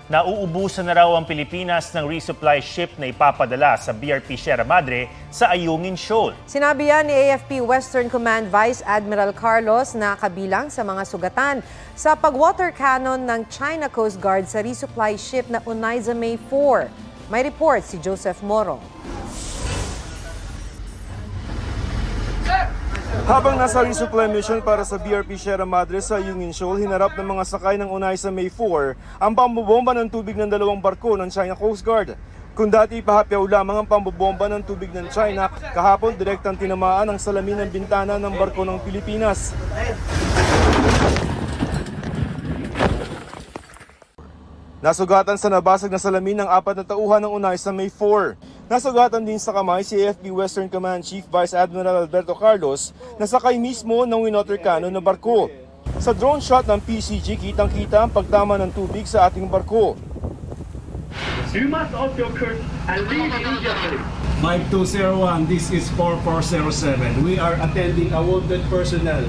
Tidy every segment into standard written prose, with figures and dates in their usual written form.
Nauubusan na raw ang Pilipinas ng resupply ship na ipapadala sa BRP Sierra Madre sa Ayungin Shoal. Sinabi yan ni AFP Western Command Vice Admiral Carlos na kabilang sa mga sugatan sa pag-water cannon ng China Coast Guard sa resupply ship na Unaiza May 4. May report si Joseph Moro. Habang nasa resupply mission para sa BRP Sierra Madre sa Ayungin Shoal, hinarap ng mga sakay ng Unaiza May 4 ang pambobomba ng tubig ng dalawang barko ng China Coast Guard. Kung dati pahapyaw lamang ang pambobomba ng tubig ng China, kahapon direktang tinamaan ang salamin ng bintana ng barko ng Pilipinas. Nasugatan sa nabasag na salamin ng 4 na tauhan ng Unaiza May 4. Nasugatan din sa kamay si AFP Western Command Chief Vice Admiral Alberto Carlos na sakay mismo ng winotter cannon na barko. Sa drone shot ng PCG, kitang-kita ang pagtama ng tubig sa ating barko. You must off your course and leave immediately. Mike 201, this is 4407. We are attending a wounded personnel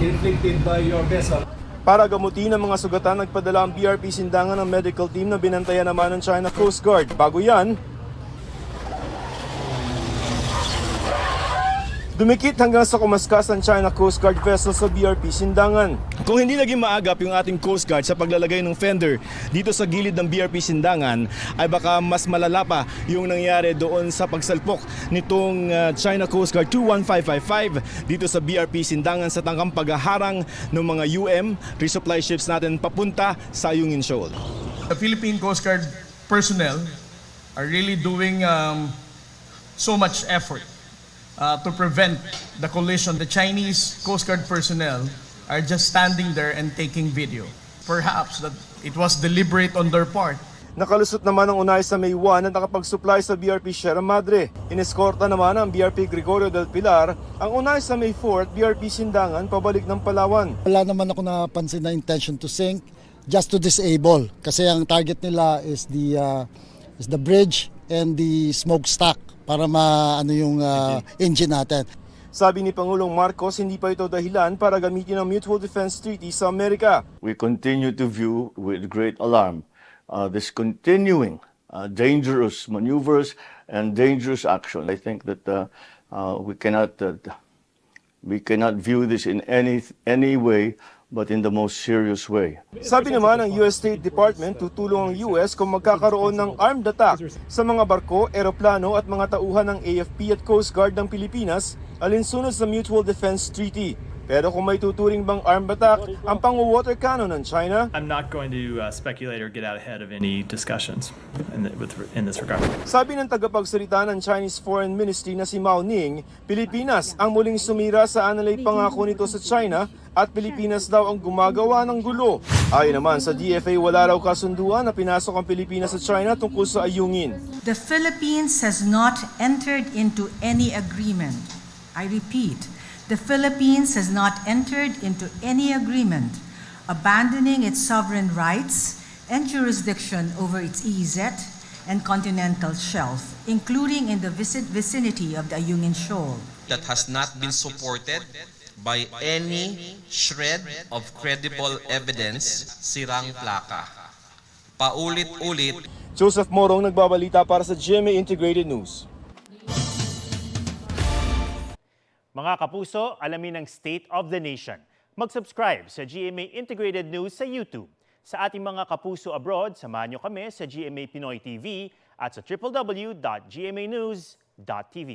inflicted by your vessel. Para gamutin ang mga sugatan, nagpadala ang BRP Sindangan ng medical team na binantayan naman ng China Coast Guard. Bago yan, dumikit hanggang sa kumaskas ang China Coast Guard vessel sa BRP Sindangan. Kung hindi naging maagap yung ating Coast Guard sa paglalagay ng fender dito sa gilid ng BRP Sindangan, ay baka mas malala pa yung nangyari doon sa pagsalpok nitong China Coast Guard 21555 dito sa BRP Sindangan sa tangkang paghaharang ng mga resupply ships natin papunta sa Ayungin Shoal. The Philippine Coast Guard personnel are really doing so much effort to prevent the collision. The Chinese Coast Guard personnel are just standing there and taking video. Perhaps that it was deliberate on their part. Nakalusot naman ang Unaiza May 1 na nakapag-supply sa BRP Sierra Madre. Ineskorta naman ng BRP Gregorio del Pilar ang Unaiza May 4 at BRP Sindangan pabalik ng Palawan. Wala naman ako napansin na intention to sink, just to disable. Kasi ang target nila is the bridge and the smokestack para maano yung engine natin. Sabi ni Pangulong Marcos, hindi pa ito dahilan para gamitin ang Mutual Defense Treaty sa Amerika. We continue to view with great alarm this continuing dangerous maneuvers and dangerous action. I think that we cannot view this in any way but in the most serious way. Sabi naman ng US State Department, tutulong ang US kung magkakaroon ng armed attack sa mga barko, eroplano at mga tauhan ng AFP at Coast Guard ng Pilipinas alinsunod sa Mutual Defense Treaty. Pero kung may tuturing bang armed attack ang pang-water cannon ng China, I'm not going to speculate or get out ahead of any discussions in this regard. sabi ng tagapagsalita ng Chinese Foreign Ministry na si Mao Ning, Pilipinas ang muling sumira sa anilay pangako nito sa China at Pilipinas daw ang gumagawa ng gulo. Ayon naman sa DFA, wala raw kasunduan na pinasok ang Pilipinas sa China tungkol sa Ayungin. The Philippines has not entered into any agreement. I repeat, the Philippines has not entered into any agreement abandoning its sovereign rights and jurisdiction over its EEZ and continental shelf, including in the vicinity of the Ayungin Shoal. That has not been supported by any shred of credible evidence, sirang plaka. Paulit-ulit. Joseph Morong nagbabalita para sa GMA Integrated News. Mga kapuso, alamin ang State of the Nation. Mag-subscribe sa GMA Integrated News sa YouTube. Sa ating mga kapuso abroad, samahan nyo kami sa GMA Pinoy TV at sa www.gmanews.tv.